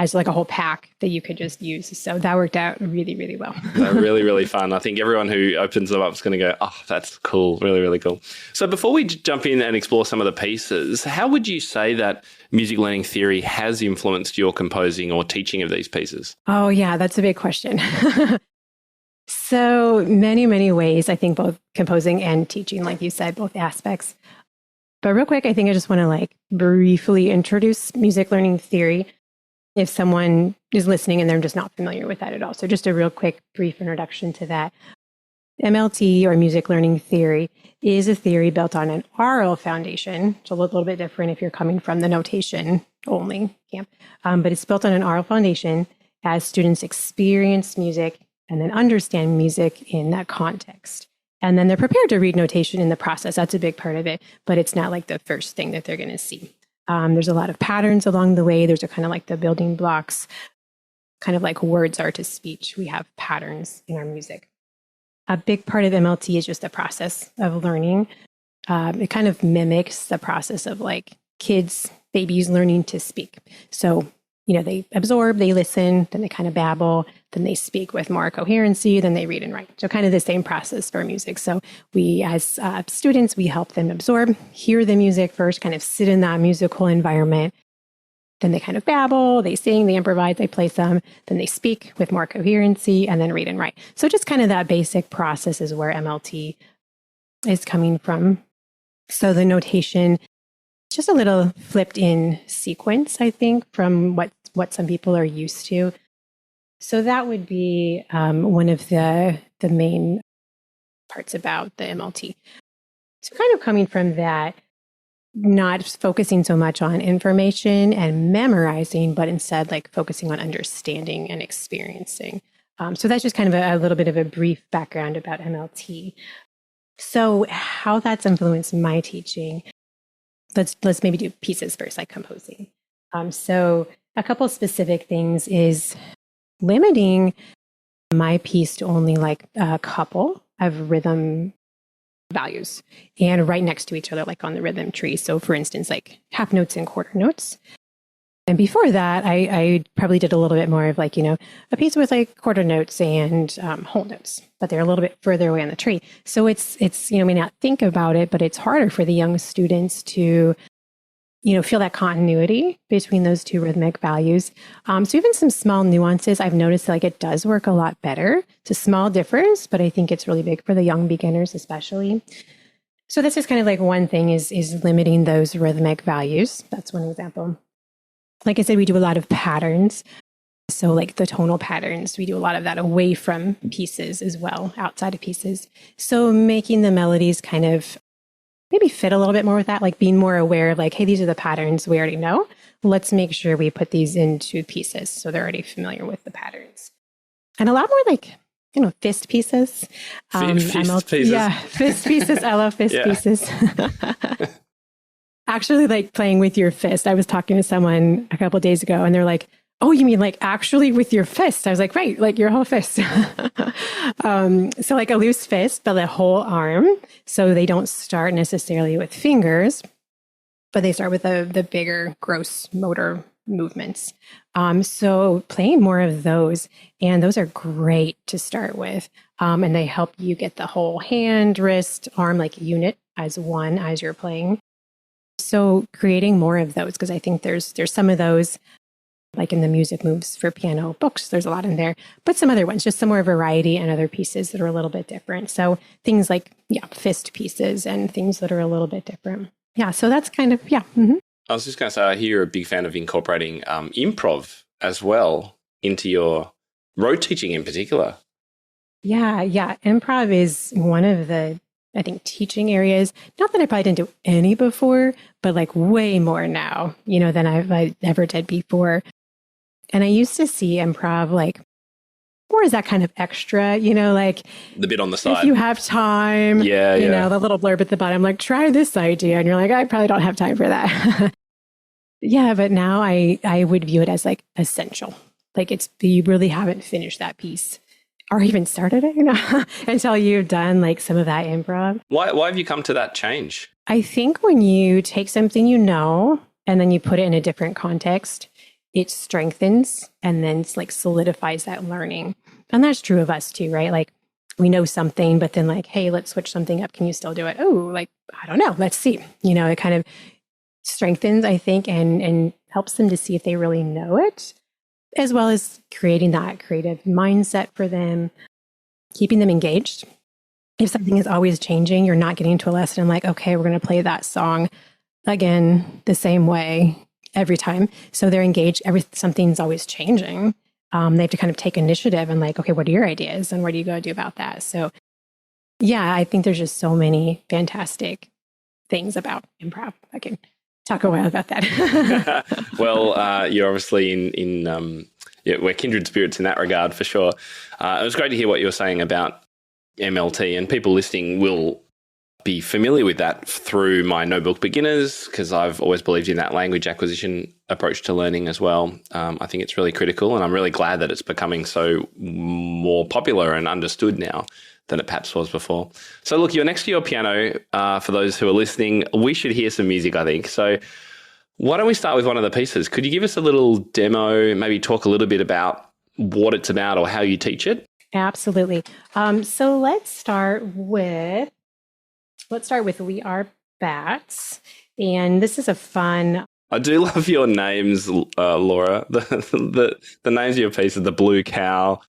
as like a whole pack that you could just use. So that worked out really, really well. They're really, really fun. I think everyone who opens them up is going to go, oh, that's cool. Really, really cool. So before we jump in and explore some of the pieces, how would you say that music learning theory has influenced your composing or teaching of these pieces? Oh, yeah, that's a big question. So many, many ways, I think both composing and teaching, like you said, both aspects. But real quick, I think I just want to like briefly introduce music learning theory if someone is listening and they're just not familiar with that at all. So just a real quick, brief introduction to that. MLT, or music learning theory, is a theory built on an aural foundation. It's a little bit different if you're coming from the notation only camp, but it's built on an aural foundation as students experience music and then understand music in that context. And then they're prepared to read notation in the process. That's a big part of it, but it's not like the first thing that they're going to see. There's a lot of patterns along the way. There's a kind of like the building blocks, kind of like words are to speech. We have patterns in our music. A big part of MLT is just the process of learning. It kind of mimics the process of like kids, babies learning to speak. So, they absorb, they listen, then they kind of babble, then they speak with more coherency, then they read and write. So kind of the same process for music. So we, as students, we help them absorb, hear the music first, kind of sit in that musical environment. Then they kind of babble, they sing, they improvise, they play some, then they speak with more coherency, and then read and write. So just kind of that basic process is where MLT is coming from. So the notation, just a little flipped in sequence, I think, from what some people are used to. So that would be one of the main parts about the MLT. So kind of coming from that, not focusing so much on information and memorizing, but instead like focusing on understanding and experiencing. So that's just kind of a little bit of a brief background about MLT. So how that's influenced my teaching. Let's maybe do pieces first, like composing. So a couple specific things is limiting my piece to only like a couple of rhythm values and right next to each other, like on the rhythm tree. So for instance, like half notes and quarter notes. And before that, I probably did a little bit more of like, a piece with like quarter notes and whole notes, but they're a little bit further away on the tree. So it's may not think about it, but it's harder for the young students to, feel that continuity between those two rhythmic values. So even some small nuances, I've noticed like it does work a lot better. It's a small difference, but I think it's really big for the young beginners, especially. So this is kind of like one thing is limiting those rhythmic values. That's one example. Like I said, we do a lot of patterns. So like the tonal patterns, we do a lot of that away from pieces as well, outside of pieces. So making the melodies kind of maybe fit a little bit more with that, like being more aware of like, hey, these are the patterns we already know. Let's make sure we put these into pieces so they're already familiar with the patterns. And a lot more like, fist pieces. Fist pieces. Yeah, fist pieces. I love fist pieces. Actually, like playing with your fist. I was talking to someone a couple of days ago and they're like, oh, you mean like actually with your fist? I was like, right, like your whole fist. So like a loose fist, but the whole arm. So they don't start necessarily with fingers, but they start with the bigger, gross motor movements. So playing more of those, and those are great to start with. And they help you get the whole hand, wrist, arm, like unit as one as you're playing. So creating more of those, because I think there's some of those, like in the music moves for piano books, there's a lot in there, but some other ones, just some more variety and other pieces that are a little bit different. So things like, fist pieces and things that are a little bit different. Yeah, so that's kind of, Mm-hmm. I was just going to say, I hear you're a big fan of incorporating improv as well into your rote teaching in particular. Yeah. Improv is one of the, I think, teaching areas. Not that I probably didn't do any before, but like way more now, than I ever did before. And I used to see improv like more as that kind of extra, like the bit on the side. If you have time, the little blurb at the bottom, like try this idea. And you're like, I probably don't have time for that. Yeah, but now I would view it as like essential. Like you really haven't finished that piece or even started it, until you've done like some of that improv. Why have you come to that change? I think when you take something and then you put it in a different context, it strengthens and then it's like solidifies that learning. And that's true of us too, right? Like we know something, but then like, hey, let's switch something up. Can you still do it? Oh, like, I don't know. Let's see. It kind of strengthens, I think, and helps them to see if they really know it, as well as creating that creative mindset for them, keeping them engaged. If something is always changing, you're not getting into a lesson and like, okay, we're going to play that song again the same way every time. So they're engaged. Something's always changing. They have to kind of take initiative and like, okay, what are your ideas and what are you going to do about that? So yeah, I think there's just so many fantastic things about improv. I can talk a while about that. Well, you're obviously we're kindred spirits in that regard for sure. It was great to hear what you were saying about MLT, and people listening will be familiar with that through my Notebook Beginners, because I've always believed in that language acquisition approach to learning as well. I think it's really critical, and I'm really glad that it's becoming so more popular and understood now than it perhaps was before. So look, you're next to your piano. For those who are listening, we should hear some music, I think. So why don't we start with one of the pieces? Could you give us a little demo, maybe talk a little bit about what it's about or how you teach it? Absolutely. So let's start with We Are Bats. And this is a fun... I do love your names, Laura. The names of your pieces, the Blue Cow,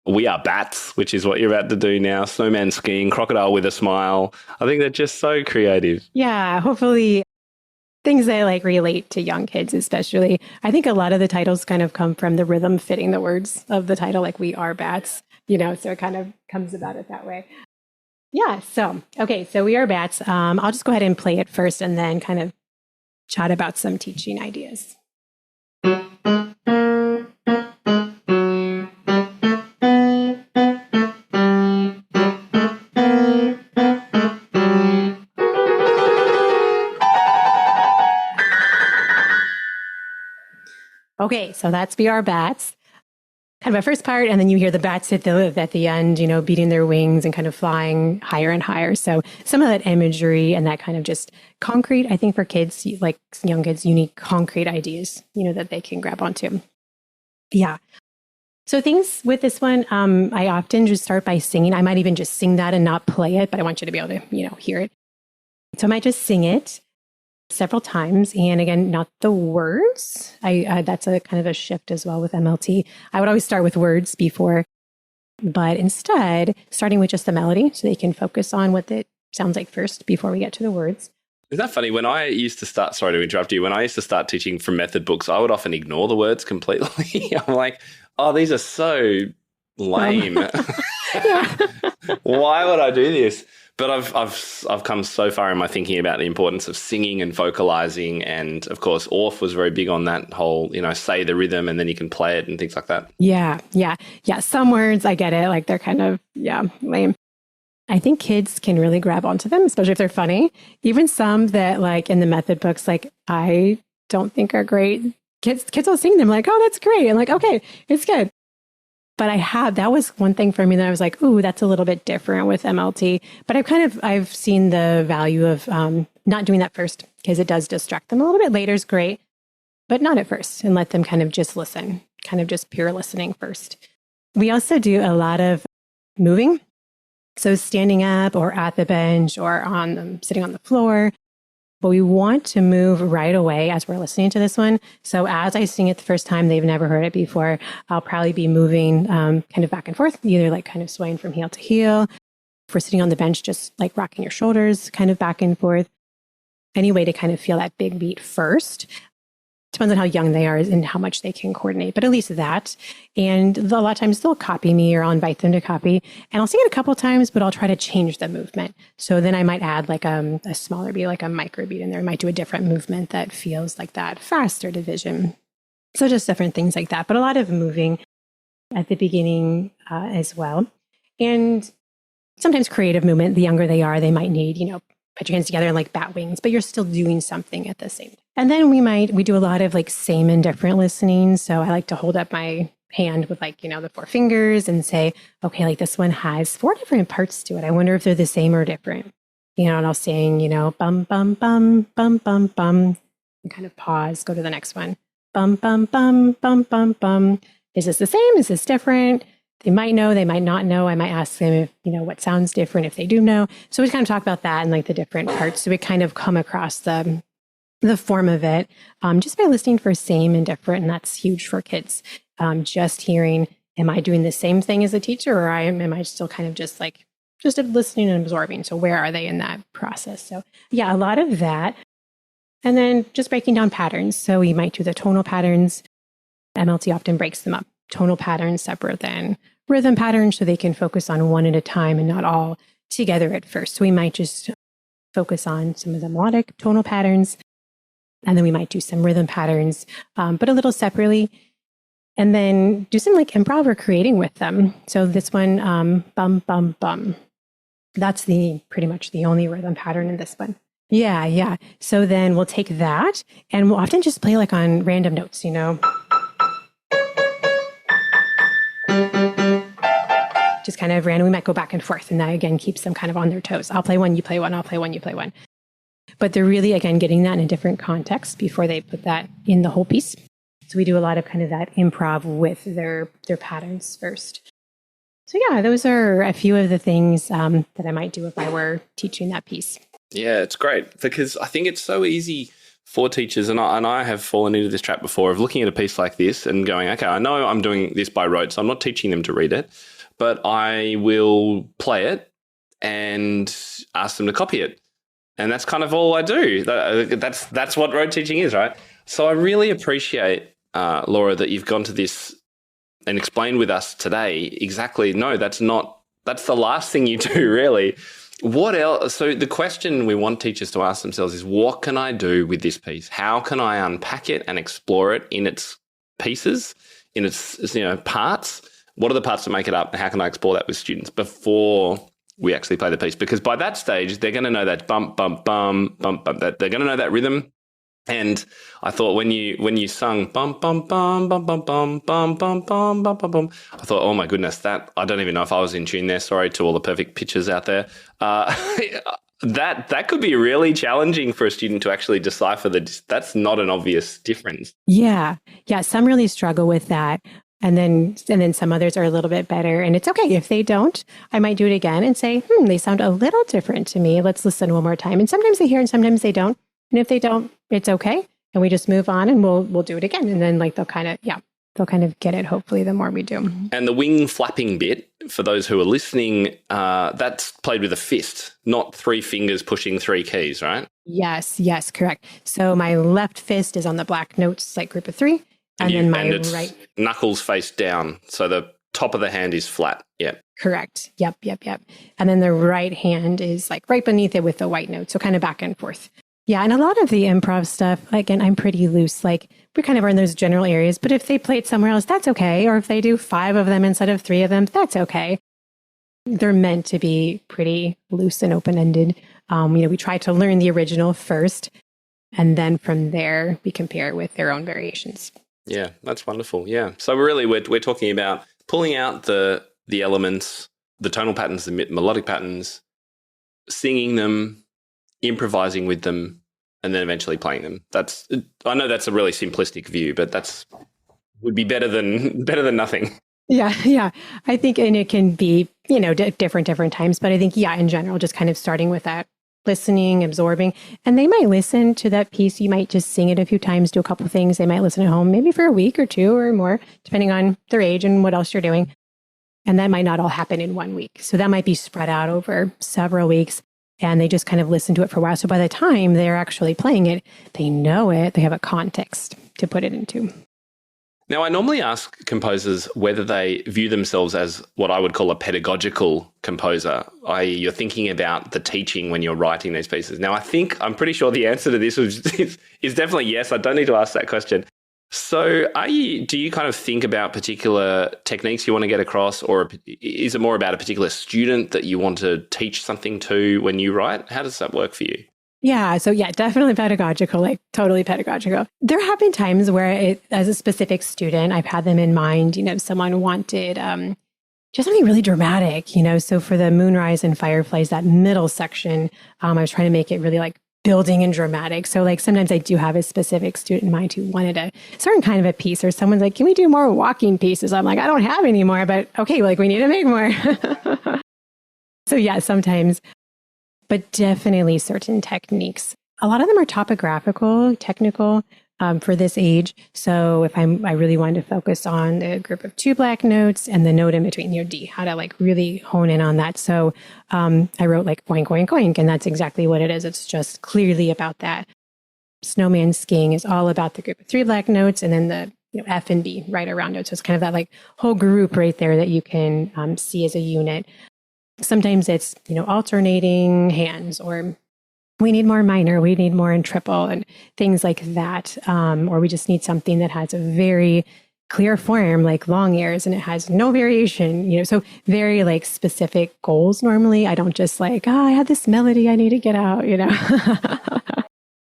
We Are Bats, which is what you're about to do now, Snowman Skiing, Crocodile with a Smile. I think they're just so creative. Yeah, hopefully things that like relate to young kids, especially. I think a lot of the titles kind of come from the rhythm fitting the words of the title, like We Are Bats, so it kind of comes about it that way. Yeah. So We Are Bats. I'll just go ahead and play it first and then kind of chat about some teaching ideas. Okay, so that's We Are Bats. Kind of a first part, and then you hear the bats at the end, beating their wings and kind of flying higher and higher. So some of that imagery and that kind of just concrete, I think for kids, like young kids, you need concrete ideas, that they can grab onto. Yeah. So things with this one, I often just start by singing. I might even just sing that and not play it, but I want you to be able to, hear it. So I might just sing it several times. And again, not the words. That's a kind of a shift as well with MLT. I would always start with words before, but instead starting with just the melody so they can focus on what it sounds like first before we get to the words. Isn't that funny? When I used to start, sorry to interrupt you, when I used to start teaching from method books, I would often ignore the words completely. I'm like, oh, these are so lame. Why would I do this? But I've come so far in my thinking about the importance of singing and vocalizing, and of course, Orff was very big on that whole, say the rhythm and then you can play it and things like that. Yeah. Some words I get it, like they're kind of lame. I think kids can really grab onto them, especially if they're funny. Even some that like in the method books, like I don't think are great. Kids will sing them like, oh, that's great. And like, okay, it's good. But that was one thing for me that I was like, ooh, that's a little bit different with MLT. But I've seen the value of not doing that first because it does distract them a little bit. Later is great, but not at first, and let them kind of just listen, kind of just pure listening first. We also do a lot of moving. So standing up or at the bench or sitting on the floor. But we want to move right away as we're listening to this one. So as I sing it the first time, they've never heard it before, I'll probably be moving kind of back and forth, either like kind of swaying from heel to heel. If we're sitting on the bench, just like rocking your shoulders kind of back and forth. Any way to kind of feel that big beat first. Depends on how young they are and how much they can coordinate, but at least that. And a lot of times they'll copy me or I'll invite them to copy. And I'll sing it a couple of times, but I'll try to change the movement. So then I might add like a smaller beat, like a micro beat in there. I might do a different movement that feels like that faster division. So just different things like that, but a lot of moving at the beginning as well. And sometimes creative movement, the younger they are, they might need, put your hands together and like bat wings, but you're still doing something at the same time. And then we do a lot of like same and different listening. So I like to hold up my hand with like, the 4 fingers and say, okay, like this one has 4 different parts to it. I wonder if they're the same or different. And I'll sing, bum, bum, bum, bum, bum, bum, and kind of pause, go to the next one. bum, bum, bum, bum, bum, bum. Is this the same? Is this different? They might know, they might not know. I might ask them if, what sounds different if they do know. So we kind of talk about that and like the different parts. So we kind of come across the form of it just by listening for same and different. And that's huge for kids. Just hearing, am I doing the same thing as a teacher, or am I still kind of just listening and absorbing? So where are they in that process? So yeah, a lot of that. And then just breaking down patterns. So we might do the tonal patterns. MLT often breaks them up. Tonal patterns separate than rhythm patterns, so they can focus on one at a time and not all together at first. So we might just focus on some of the melodic tonal patterns, and then we might do some rhythm patterns, but a little separately. And then do some like improv or creating with them. So this one, bum, bum, bum. That's pretty much the only rhythm pattern in this one. Yeah. So then we'll take that and we'll often just play like on random notes, just kind of random. We might go back and forth, and that again keeps them kind of on their toes. I'll play one, you play one, I'll play one, you play one. But they're really, again, getting that in a different context before they put that in the whole piece. So we do a lot of kind of that improv with their patterns first. So yeah, those are a few of the things that I might do if I were teaching that piece. Yeah, it's great because I think it's so easy for teachers, and I have fallen into this trap before of looking at a piece like this and going, okay, I know I'm doing this by rote, so I'm not teaching them to read it, but I will play it and ask them to copy it. And that's kind of all I do. That's what rote teaching is, right? So I really appreciate, Laura, that you've gone to this and explained with us today exactly, no, that's the last thing you do, really. What else? So the question we want teachers to ask themselves is, what can I do with this piece? How can I unpack it and explore it in its pieces, in its parts? What are the parts that make it up? And how can I explore that with students before we actually play the piece? Because by that stage, they're going to know that bump, bump, bum, bump, bump. That they're going to know that rhythm. And I thought when you sung bum, bum, bum, bum, bum, bum, bum, bum, bum, bum, bum, bum, I thought, oh my goodness, that I don't even know if I was in tune there. Sorry to all the perfect pitches out there. That could be really challenging for a student to actually decipher that's not an obvious difference. Yeah. Some really struggle with that. And then some others are a little bit better. And it's okay if they don't. I might do it again and say, they sound a little different to me. Let's listen one more time. And sometimes they hear and sometimes they don't. And if they don't, it's okay. And we just move on and we'll do it again. And then they'll kind of get it, hopefully, the more we do. And the wing flapping bit, for those who are listening, that's played with a fist, not 3 fingers pushing 3 keys, right? Yes, correct. So my left fist is on the black notes, like group of 3. And then my right knuckles face down. So the top of the hand is flat. Yep. Correct. Yep. And then the right hand is like right beneath it with the white note. So kind of back and forth. Yeah. And a lot of the improv stuff, again, I'm pretty loose. Like we kind of are in those general areas, but if they play it somewhere else, that's okay. Or if they do 5 of them instead of 3 of them, that's okay. They're meant to be pretty loose and open-ended. We try to learn the original first, and then from there, we compare it with their own variations. Yeah, that's wonderful. Yeah. So really we're talking about pulling out the elements, the tonal patterns, the melodic patterns, singing them, improvising with them, and then eventually playing them. I know that's a really simplistic view, but would be better than nothing. Yeah. I think, and it can be, different times, but I think, in general, just kind of starting with that, listening, absorbing, and they might listen to that piece. You might just sing it a few times, do a couple of things. They might listen at home, maybe for a week or 2 or more, depending on their age and what else you're doing. And that might not all happen in 1 week. So that might be spread out over several weeks. And they just kind of listen to it for a while. So by the time they're actually playing it, they know it, they have a context to put it into. Now, I normally ask composers whether they view themselves as what I would call a pedagogical composer, i.e. you're thinking about the teaching when you're writing these pieces. Now, I'm pretty sure the answer to this is definitely yes. I don't need to ask that question. So do you kind of think about particular techniques you want to get across, or is it more about a particular student that you want to teach something to when you write? How does that work for you? Yeah. So definitely pedagogical, like totally pedagogical. There have been times where as a specific student, I've had them in mind, someone wanted just something really dramatic, So for the Moonrise and Fireflies, that middle section, I was trying to make it really like building and dramatic. So like sometimes I do have a specific student in mind who wanted a certain kind of a piece, or someone's like, can we do more walking pieces? I'm like, I don't have any more, but okay, like we need to make more. So yeah, sometimes, but definitely certain techniques. A lot of them are topographical, technical for this age. So if I really wanted to focus on a group of 2 black notes and the note in between, D, how to like really hone in on that. So I wrote like oink, oink, oink, and that's exactly what it is. It's just clearly about that. Snowman skiing is all about the group of 3 black notes and then the F and B right around it. So it's kind of that like whole group right there that you can see as a unit. Sometimes it's, alternating hands, or we need more minor, we need more in triple and things like that. Or we just need something that has a very clear form, like long ears, and it has no variation, so very like specific goals. Normally, I don't just like, I had this melody I need to get out,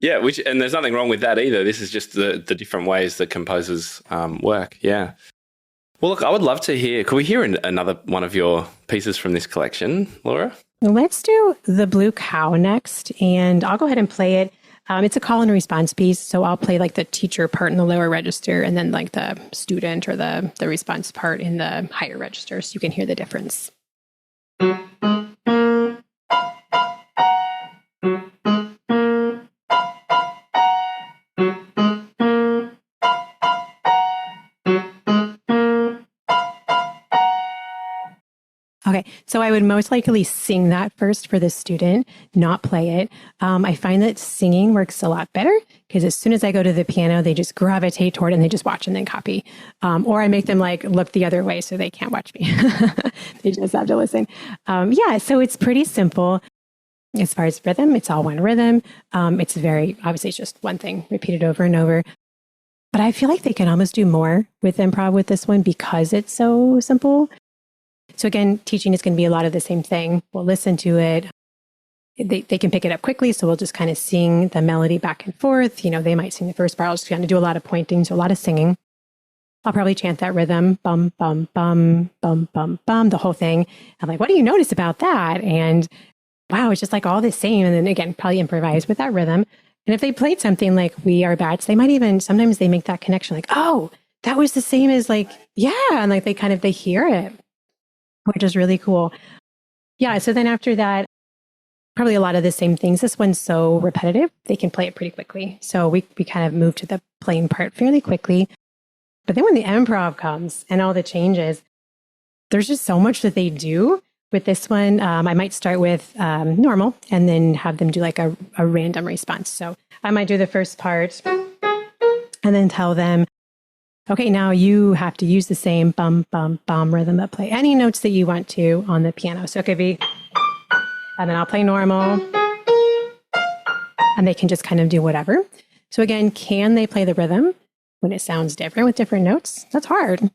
Yeah, and there's nothing wrong with that either. This is just the different ways that composers work. Yeah. Well, look, I would love to hear. Could we hear another one of your pieces from this collection, Laura? Let's do The Blue Cow next, and I'll go ahead and play it. It's a call and response piece, so I'll play like the teacher part in the lower register, and then like the student or the response part in the higher register, so you can hear the difference. Okay, so I would most likely sing that first for the student, not play it. I find that singing works a lot better because as soon as I go to the piano, they just gravitate toward it and they just watch and then copy. Or I make them like look the other way so they can't watch me. They just have to listen. So it's pretty simple. As far as rhythm, it's all one rhythm. It's obviously it's just one thing repeated over and over. But I feel like they can almost do more with improv with this one because it's so simple. So again, teaching is going to be a lot of the same thing. We'll listen to it. They can pick it up quickly. So we'll just kind of sing the melody back and forth. They might sing the first part. I'll just kind of do a lot of pointing. So a lot of singing. I'll probably chant that rhythm, bum, bum, bum, bum, bum, bum, the whole thing. I'm like, what do you notice about that? And wow, it's just like all the same. And then again, probably improvise with that rhythm. And if they played something like We Are Bats, they might even, sometimes they make that connection like, oh, that was the same as like, yeah. And like they hear it, which is really cool. Yeah. So then after that, probably a lot of the same things. This one's so repetitive, they can play it pretty quickly. So we kind of move to the playing part fairly quickly. But then when the improv comes and all the changes, there's just so much that they do with this one. I might start with normal and then have them do like a random response. So I might do the first part and then tell them, okay, now you have to use the same bum, bum, bum rhythm, but play any notes that you want to on the piano. So it could be, and then I'll play normal, and they can just kind of do whatever. So again, can they play the rhythm when it sounds different with different notes? That's hard.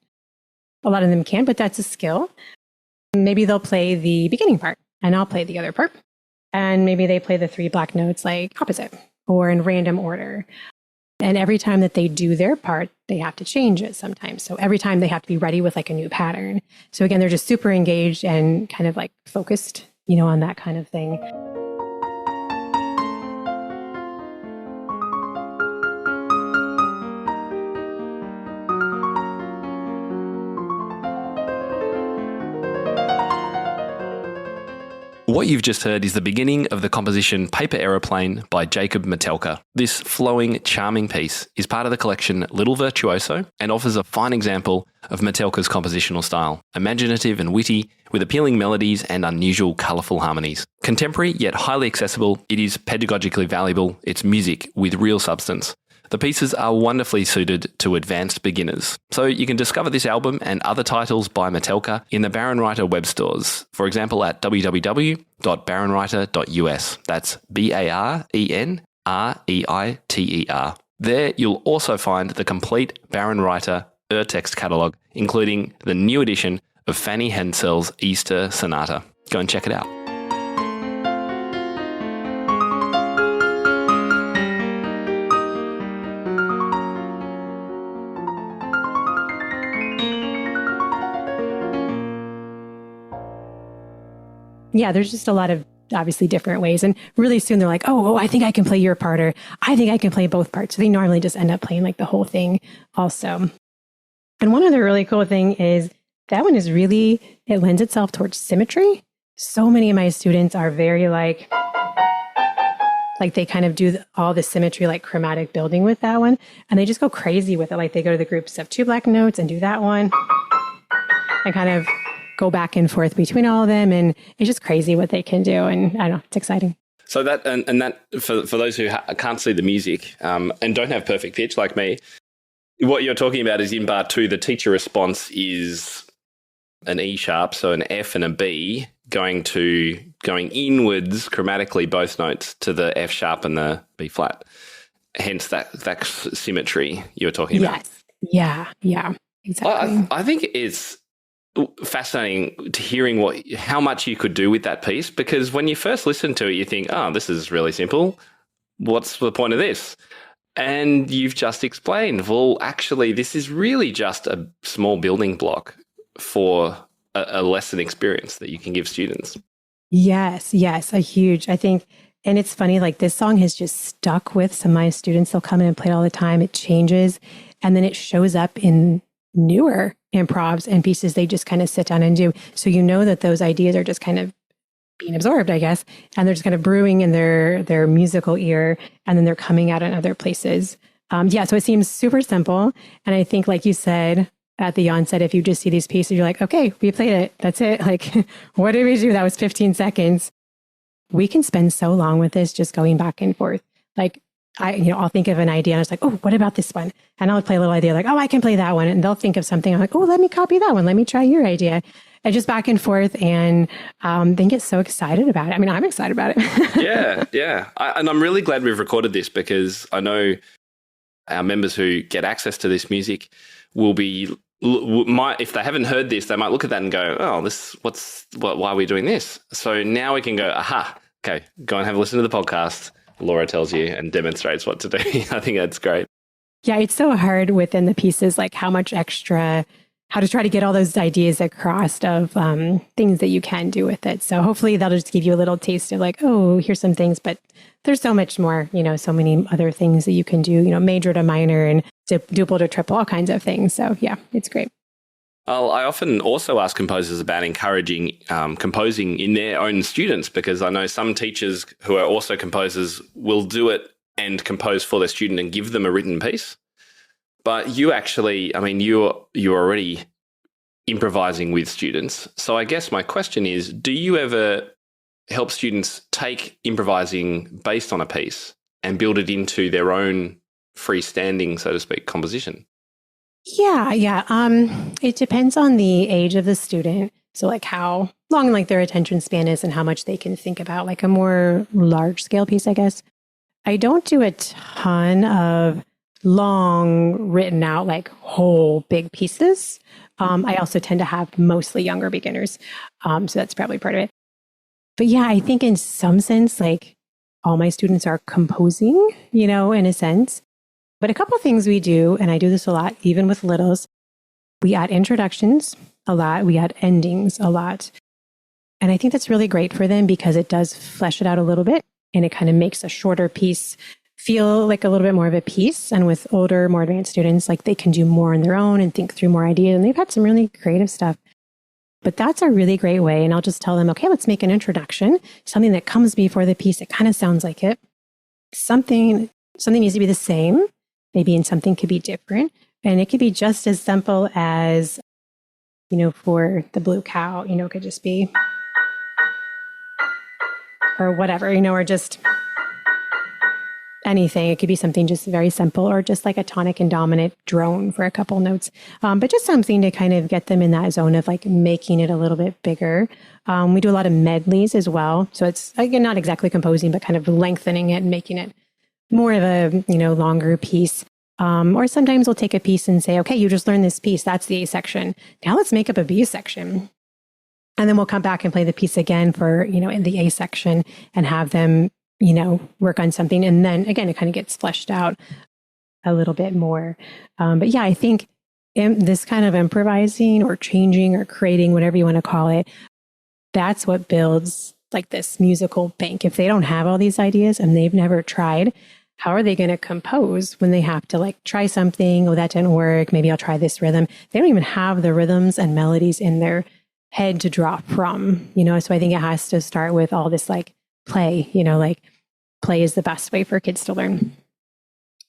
A lot of them can, but that's a skill. Maybe they'll play the beginning part, and I'll play the other part. And maybe they play the 3 black notes like opposite or in random order. And every time that they do their part, they have to change it sometimes. So every time they have to be ready with like a new pattern. So again, they're just super engaged and kind of like focused, on that kind of thing. What you've just heard is the beginning of the composition Paper Aeroplane by Jacob Metelka. This flowing, charming piece is part of the collection Little Virtuoso and offers a fine example of Metelka's compositional style, imaginative and witty, with appealing melodies and unusual, colourful harmonies. Contemporary yet highly accessible, it is pedagogically valuable, it's music with real substance. The pieces are wonderfully suited to advanced beginners. So you can discover this album and other titles by Metelka in the Baronwriter web stores, for example at www.baronwriter.us. That's BARENREITER. There you'll also find the complete Baronwriter text catalogue, including the new edition of Fanny Hensel's Easter Sonata. Go and check it out. Yeah, there's just a lot of obviously different ways. And really soon they're like, oh, I think I can play your part, or I think I can play both parts. So they normally just end up playing like the whole thing also. And one other really cool thing is that one is really, it lends itself towards symmetry. So many of my students are very like they kind of do all the symmetry, like chromatic building with that one. And they just go crazy with it. Like they go to the groups of 2 black notes and do that one and kind of go back and forth between all of them. And it's just crazy what they can do. And I don't know, it's exciting. So that, and that for those who can't see the music and don't have perfect pitch like me, what you're talking about is in bar 2, the teacher response is an E sharp, so an F and a B going inwards chromatically, both notes, to the F sharp and the B flat. Hence that symmetry you were talking about. Yes. Yeah, exactly. I think it's fascinating to hearing how much you could do with that piece, because when you first listen to it, you think, oh, this is really simple. What's the point of this? And you've just explained, well, actually, this is really just a small building block for a lesson experience that you can give students. Yes, I think, and it's funny, like this song has just stuck with some of my students. They'll come in and play it all the time. It changes, and then it shows up in newer improvs and pieces they just kind of sit down and do. So you know that those ideas are just kind of being absorbed, I guess, and they're just kind of brewing in their musical ear, and then they're coming out in other places. So it seems super simple. And I think, like you said at the onset, if you just see these pieces, you're like, okay, we played it. That's it. Like, what did we do? That was 15 seconds. We can spend so long with this just going back and forth. Like, I'll think of an idea and it's like, oh, what about this one? And I'll play a little idea like, oh, I can play that one. And they'll think of something. I'm like, oh, let me copy that one. Let me try your idea. And just back and forth, and then get so excited about it. I mean, I'm excited about it. Yeah. And I'm really glad we've recorded this, because I know our members who get access to this music will be, if they haven't heard this, they might look at that and go, oh, why are we doing this? So now we can go, aha, okay, go and have a listen to the podcast. Laura tells you and demonstrates what to do. I think that's great. Yeah, it's so hard within the pieces, like how to try to get all those ideas across of things that you can do with it. So hopefully that'll just give you a little taste of like, oh, here's some things, but there's so much more, so many other things that you can do, major to minor and duple to triple, all kinds of things. So yeah, it's great. I often also ask composers about encouraging composing in their own students, because I know some teachers who are also composers will do it and compose for their student and give them a written piece. But you actually, you're already improvising with students. So I guess my question is, do you ever help students take improvising based on a piece and build it into their own freestanding, so to speak, composition? Yeah. It depends on the age of the student. So like how long like their attention span is and how much they can think about, like a more large scale piece, I guess. I don't do a ton of long written out, like whole big pieces. I also tend to have mostly younger beginners. So that's probably part of it. But yeah, I think in some sense, like all my students are composing, in a sense. But a couple of things we do, and I do this a lot, even with littles, we add introductions a lot. We add endings a lot. And I think that's really great for them because it does flesh it out a little bit, and it kind of makes a shorter piece feel like a little bit more of a piece. And with older, more advanced students, like they can do more on their own and think through more ideas. And they've had some really creative stuff. But that's a really great way. And I'll just tell them, okay, let's make an introduction, something that comes before the piece. It kind of sounds like it. Something needs to be the same. Maybe in something could be different. And it could be just as simple as, for the blue cow, it could just be, or whatever, or just anything. It could be something just very simple, or just like a tonic and dominant drone for a couple notes. But just something to kind of get them in that zone of like making it a little bit bigger. We do a lot of medleys as well. So it's, again, not exactly composing, but kind of lengthening it and making it more of a, longer piece. Or sometimes we'll take a piece and say, okay, you just learned this piece. That's the A section. Now let's make up a B section. And then we'll come back and play the piece again for, in the A section and have them, work on something. And then again, it kind of gets fleshed out a little bit more. But yeah, I think this kind of improvising or changing or creating, whatever you want to call it, that's what builds like this musical bank. If they don't have all these ideas and they've never tried, how are they going to compose when they have to like try something? Oh, that didn't work. Maybe I'll try this rhythm. They don't even have the rhythms and melodies in their head to draw from, So I think it has to start with all this like play, like play is the best way for kids to learn.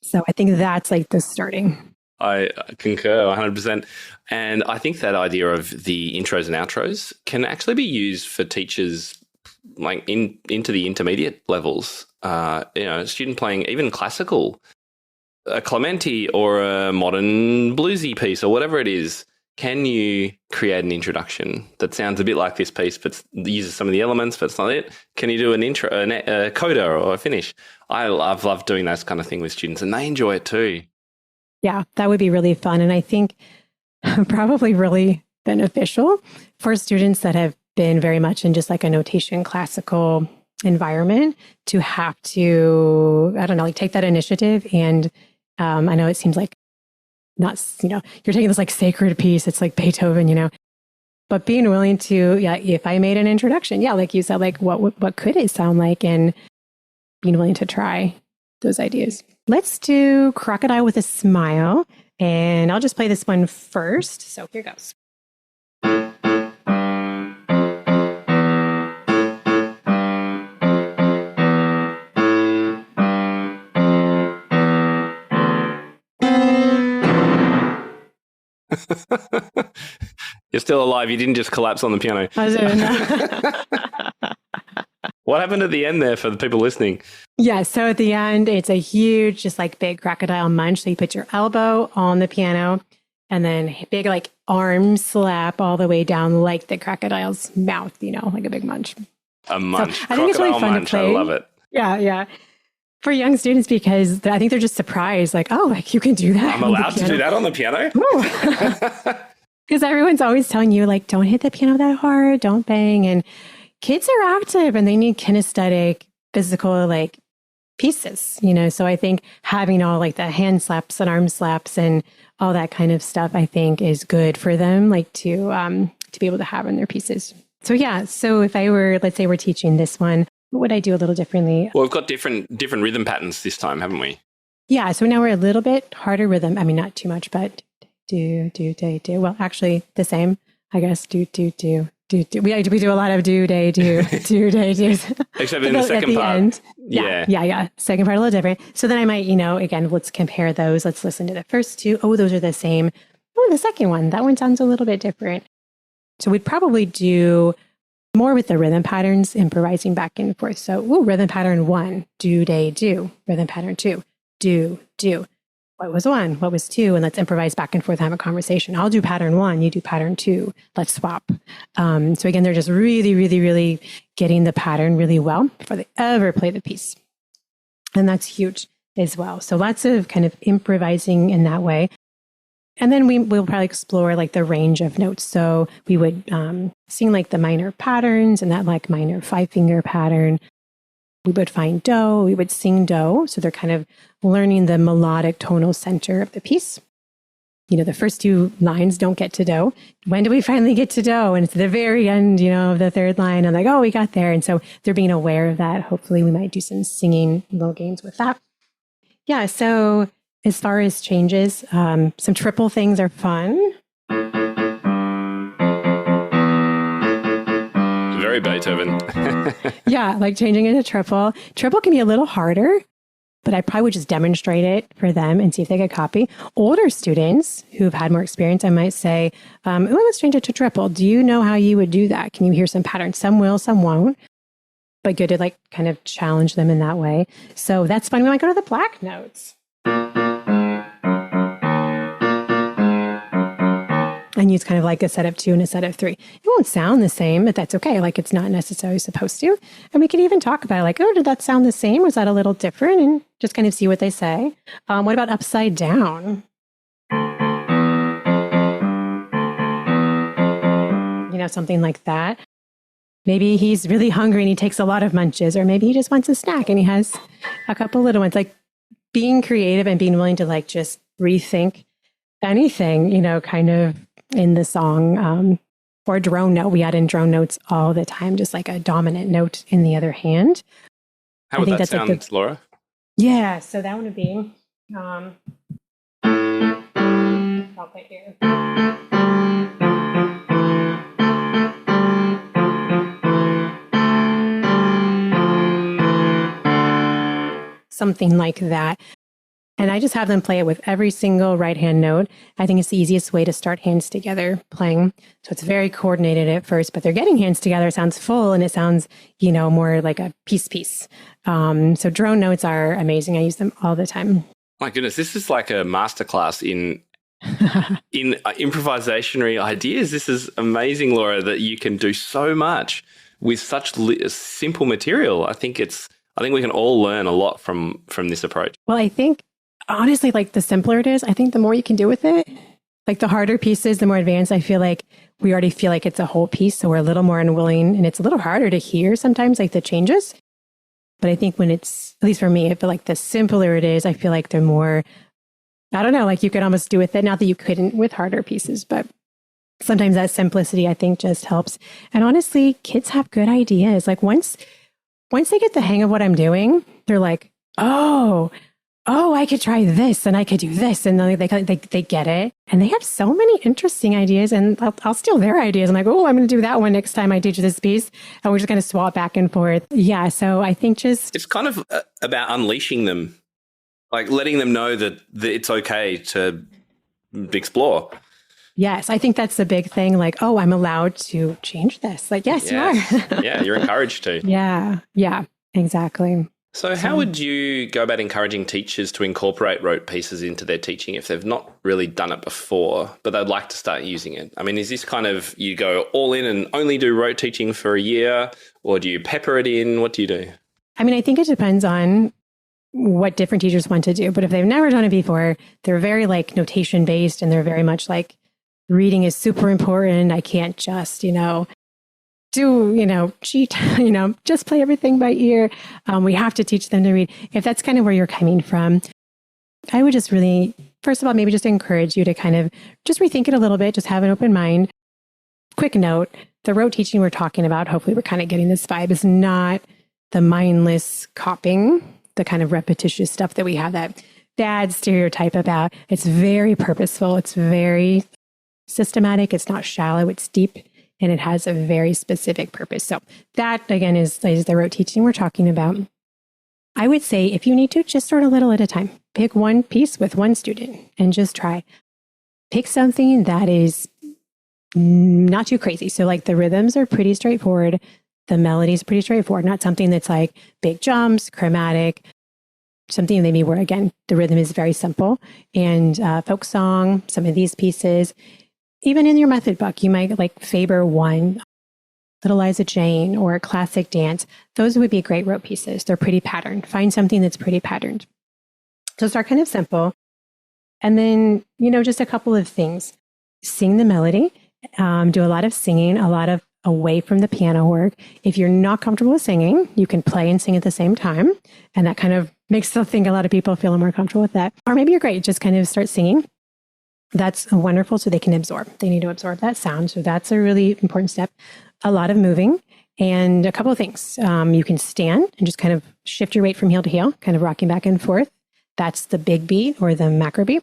So I think that's like the starting. I concur 100%. And I think that idea of the intros and outros can actually be used for teachers like into the intermediate levels. A student playing even classical, a Clementi or a modern bluesy piece or whatever it is. Can you create an introduction that sounds a bit like this piece, but uses some of the elements, but it's not it? Can you do an intro, a coda or a finish? I've loved doing that kind of thing with students, and they enjoy it too. Yeah, that would be really fun. And I think probably really beneficial for students that have been very much in just like a notation classical environment to have to, I don't know, like take that initiative. And I know it seems like not, you're taking this like sacred piece. It's like Beethoven, but being willing to, if I made an introduction, like you said, like what could it sound like? And being willing to try those ideas. Let's do Crocodile with a Smile. And I'll just play this one first. So here goes. You're still alive. You didn't just collapse on the piano. I was doing that. What happened at the end there for the people listening? Yeah, so at the end, it's a huge, just like big crocodile munch. So you put your elbow on the piano and then big like arm slap all the way down like the crocodile's mouth, like a big munch. A munch. So I think it's really fun to play. I love it. Yeah. For young students, because I think they're just surprised, like, oh, like you can do that. I'm allowed to do that on the piano? Because everyone's always telling you, like, don't hit the piano that hard, don't bang. And kids are active and they need kinesthetic, physical, like, pieces, So I think having all like the hand slaps and arm slaps and all that kind of stuff, I think is good for them, like to be able to have in their pieces. So so if I were, let's say we're teaching this one, what would I do a little differently? Well, we've got different rhythm patterns this time, haven't we? Yeah. So now we're a little bit harder rhythm. I mean, not too much, but do. Well, actually the same, I guess. Do. We do a lot of do. Except in the second part. End, yeah. Second part a little different. So then I might, again, let's compare those. Let's listen to the first two. Oh, those are the same. Oh, the second one, that one sounds a little bit different. So we'd probably do more with the rhythm patterns, improvising back and forth. So, rhythm pattern 1, do. Rhythm pattern 2, do. What was 1? What was 2? And let's improvise back and forth, have a conversation. I'll do pattern 1, you do pattern 2. Let's swap. So again, they're just really, really, really getting the pattern really well before they ever play the piece. And that's huge as well. So lots of kind of improvising in that way. And then we'll probably explore like the range of notes. So we would sing like the minor patterns and that like minor 5-finger pattern. We would find do, we would sing do. So they're kind of learning the melodic tonal center of the piece. The first 2 lines don't get to do. When do we finally get to do? And it's the very end, of the 3rd line. I'm like, oh, we got there. And so they're being aware of that. Hopefully we might do some singing little games with that. Yeah. So as far as changes, some triple things are fun. Very Beethoven. Yeah, like changing it to triple. Triple can be a little harder, but I probably would just demonstrate it for them and see if they could copy. Older students who've had more experience, I might say, let's change it to triple. Do you know how you would do that? Can you hear some patterns? Some will, some won't. But good to like kind of challenge them in that way. So that's fun. We might go to the black notes. And use kind of like a set of 2 and a set of 3. It won't sound the same, but that's okay. Like it's not necessarily supposed to. And we can even talk about it, like, oh, did that sound the same? Was that a little different? And just kind of see what they say. What about upside down? Something like that. Maybe he's really hungry and he takes a lot of munches, or maybe he just wants a snack and he has a couple little ones. Like being creative and being willing to like just rethink anything, kind of in the song or drone note. We add in drone notes all the time, just like a dominant note in the other hand. How would that sound, Laura? Yeah, so that would be, I'll put here. Something like that. And I just have them play it with every single right hand note. I think it's the easiest way to start hands together playing. So it's very coordinated at first, but they're getting hands together. It sounds full and it sounds, more like a piece. So drone notes are amazing. I use them all the time. My goodness, this is like a masterclass in improvisationary ideas. This is amazing, Laura, that you can do so much with such simple material. I think we can all learn a lot from this approach. Well, I think honestly, like the simpler it is, I think the more you can do with it. Like the harder pieces, the more advanced, I feel like we already feel like it's a whole piece. So we're a little more unwilling and it's a little harder to hear sometimes, like the changes. But I think when it's, at least for me, I feel like the simpler it is, I feel like they're more, I don't know, like you could almost do with it. Not that you couldn't with harder pieces, but sometimes that simplicity, I think, just helps. And honestly, kids have good ideas. Like once they get the hang of what I'm doing, they're like, oh, I could try this and I could do this. And then they get it. And they have so many interesting ideas and I'll steal their ideas. I'm like, oh, I'm going to do that one next time I teach this piece. And we're just going to swap back and forth. Yeah. So I think it's kind of about unleashing them, like letting them know that it's okay to explore. Yes. I think that's the big thing. Like, oh, I'm allowed to change this. Like, yes. You are. Yeah. You're encouraged to. Yeah. Yeah, exactly. So how would you go about encouraging teachers to incorporate rote pieces into their teaching if they've not really done it before, but they'd like to start using it? I mean, is this kind of you go all in and only do rote teaching for a year, or do you pepper it in? What do you do? I mean, I think it depends on what different teachers want to do. But if they've never done it before, they're very like notation based and they're very much like reading is super important. I can't just, cheat, just play everything by ear. We have to teach them to read. If that's kind of where you're coming from, I would just really, first of all, maybe just encourage you to kind of just rethink it a little bit, just have an open mind. Quick note, the rote teaching we're talking about, hopefully we're kind of getting this vibe, is not the mindless copying, the kind of repetitious stuff that we have that bad stereotype about. It's very purposeful. It's very systematic. It's not shallow. It's deep. And it has a very specific purpose. So that, again, is the rote teaching we're talking about. I would say if you need to, just start a little at a time. Pick one piece with one student and just try. Pick something that is not too crazy. So like the rhythms are pretty straightforward. The melody is pretty straightforward. Not something that's like big jumps, chromatic, something maybe where, again, the rhythm is very simple. And folk song, some of these pieces. Even in your method book, you might like favor one, Little Liza Jane or classic dance. Those would be great rote pieces. They're pretty patterned. Find something that's pretty patterned. So start kind of simple. And then, just a couple of things. Sing the melody. Do a lot of singing, a lot of away from the piano work. If you're not comfortable with singing, you can play and sing at the same time. And that kind of makes I think a lot of people feel more comfortable with that. Or maybe you're great. Just kind of start singing. That's wonderful. So they can absorb. They need to absorb that sound. So that's a really important step. A lot of moving and a couple of things. You can stand and just kind of shift your weight from heel to heel, kind of rocking back and forth. That's the big beat or the macro beat.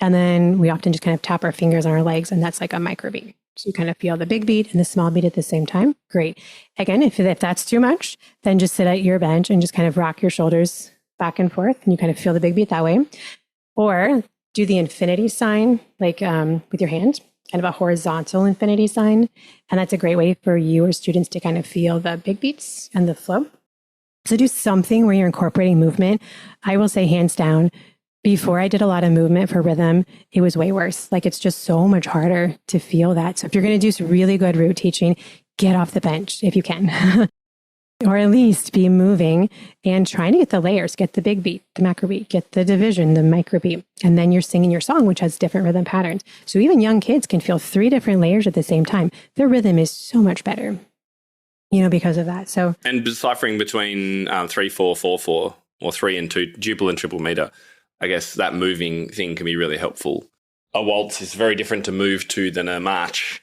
And then we often just kind of tap our fingers on our legs and that's like a micro beat. So you kind of feel the big beat and the small beat at the same time. Great. Again, if that's too much, then just sit at your bench and just kind of rock your shoulders back and forth and you kind of feel the big beat that way. Or do the infinity sign, like with your hand, kind of a horizontal infinity sign. And that's a great way for you or students to kind of feel the big beats and the flow. So do something where you're incorporating movement. I will say hands down, before I did a lot of movement for rhythm, it was way worse. Like it's just so much harder to feel that. So if you're going to do some really good rote teaching, get off the bench if you can. Or at least be moving and trying to get the layers, get the big beat, the macro beat, get the division, the micro beat. And then you're singing your song, which has different rhythm patterns. So even young kids can feel 3 different layers at the same time. Their rhythm is so much better, because of that. So, and deciphering between 3/4, 4/4, or 3 and 2, duple and triple meter, I guess that moving thing can be really helpful. A waltz is very different to move to than a march.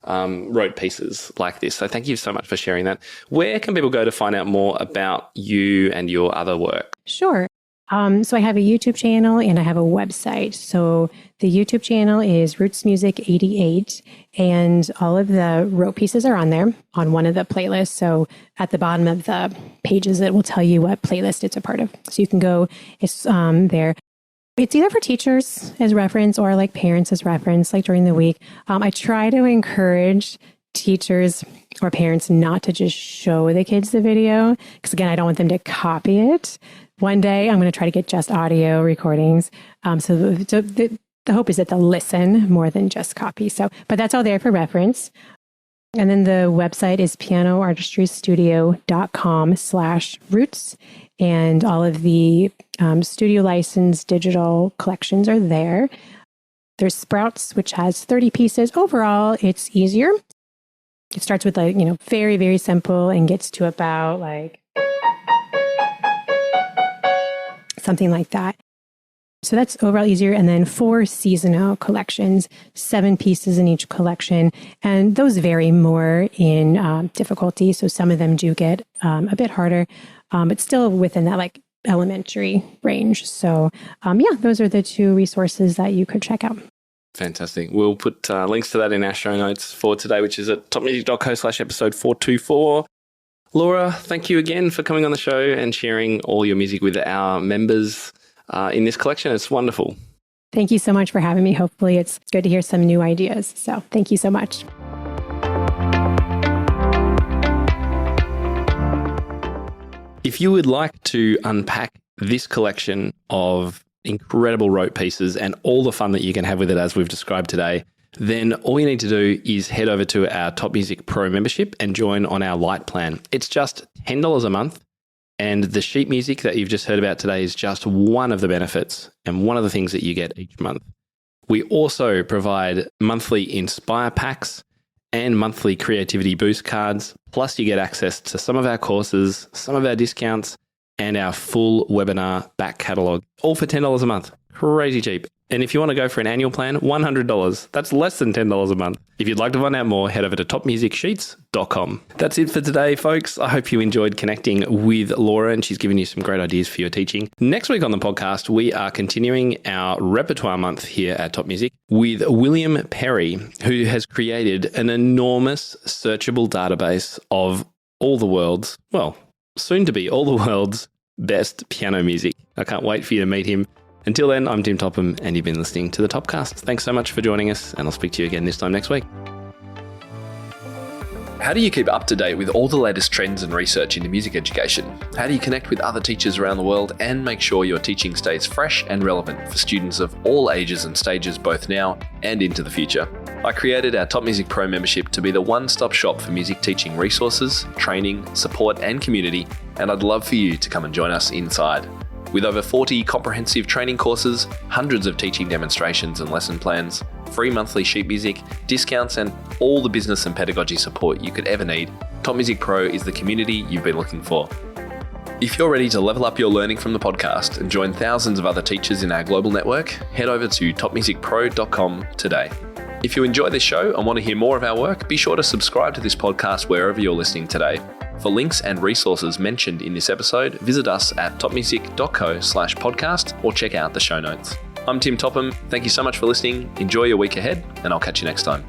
rote pieces like this. So thank you so much for sharing that. Where can people go to find out more about you and your other work? Sure. So I have a YouTube channel and I have a website. So the YouTube channel is Roots Music 88, and all of the rote pieces are on there on one of the playlists. So at the bottom of the pages, it will tell you what playlist it's a part of. So you can go, it's there. It's either for teachers as reference or like parents as reference, like during the week. I try to encourage teachers or parents not to just show the kids the video, because again, I don't want them to copy it. One day I'm going to try to get just audio recordings. So the hope is that they'll listen more than just copy. But that's all there for reference. And then the website is pianoartistrystudio.com/roots. And all of the studio licensed digital collections are there. There's Sprouts, which has 30 pieces. Overall, it's easier. It starts with very, very simple and gets to about something like that. So that's overall easier. And then 4 seasonal collections, 7 pieces in each collection. And those vary more in difficulty. So some of them do get a bit harder, but still within that elementary range. So those are the 2 resources that you could check out. Fantastic. We'll put links to that in our show notes for today, which is at topmusic.co/episode 424. Laura, thank you again for coming on the show and sharing all your music with our members in this collection. It's wonderful. Thank you so much for having me. Hopefully it's good to hear some new ideas. So thank you so much. If you would like to unpack this collection of incredible rote pieces and all the fun that you can have with it as we've described today, then all you need to do is head over to our Top Music Pro membership and join on our Lite plan. It's just $10 a month, and the sheet music that you've just heard about today is just one of the benefits and one of the things that you get each month. We also provide monthly Inspire packs and monthly Creativity Boost cards, plus you get access to some of our courses, some of our discounts, and our full webinar back catalogue, all for $10 a month. Crazy cheap. And if you want to go for an annual plan, $100. That's less than $10 a month. If you'd like to find out more, head over to TopMusicSheets.com. That's it for today, folks. I hope you enjoyed connecting with Laura, and she's given you some great ideas for your teaching. Next week on the podcast, we are continuing our repertoire month here at Top Music with William Perry, who has created an enormous searchable database of all the world's, soon to be all the world's best piano music. I can't wait for you to meet him. Until then, I'm Tim Topham, and you've been listening to the Topcast. Thanks so much for joining us, and I'll speak to you again this time next week. How do you keep up to date with all the latest trends and research into music education? How do you connect with other teachers around the world and make sure your teaching stays fresh and relevant for students of all ages and stages, both now and into the future? I created our Top Music Pro membership to be the one-stop shop for music teaching resources, training, support, and community, and I'd love for you to come and join us inside. With over 40 comprehensive training courses, hundreds of teaching demonstrations and lesson plans, free monthly sheet music, discounts, and all the business and pedagogy support you could ever need, Top Music Pro is the community you've been looking for. If you're ready to level up your learning from the podcast and join thousands of other teachers in our global network, head over to topmusicpro.com today. If you enjoy this show and want to hear more of our work, be sure to subscribe to this podcast wherever you're listening today. For links and resources mentioned in this episode, visit us at topmusic.co/podcast or check out the show notes. I'm Tim Topham. Thank you so much for listening. Enjoy your week ahead, and I'll catch you next time.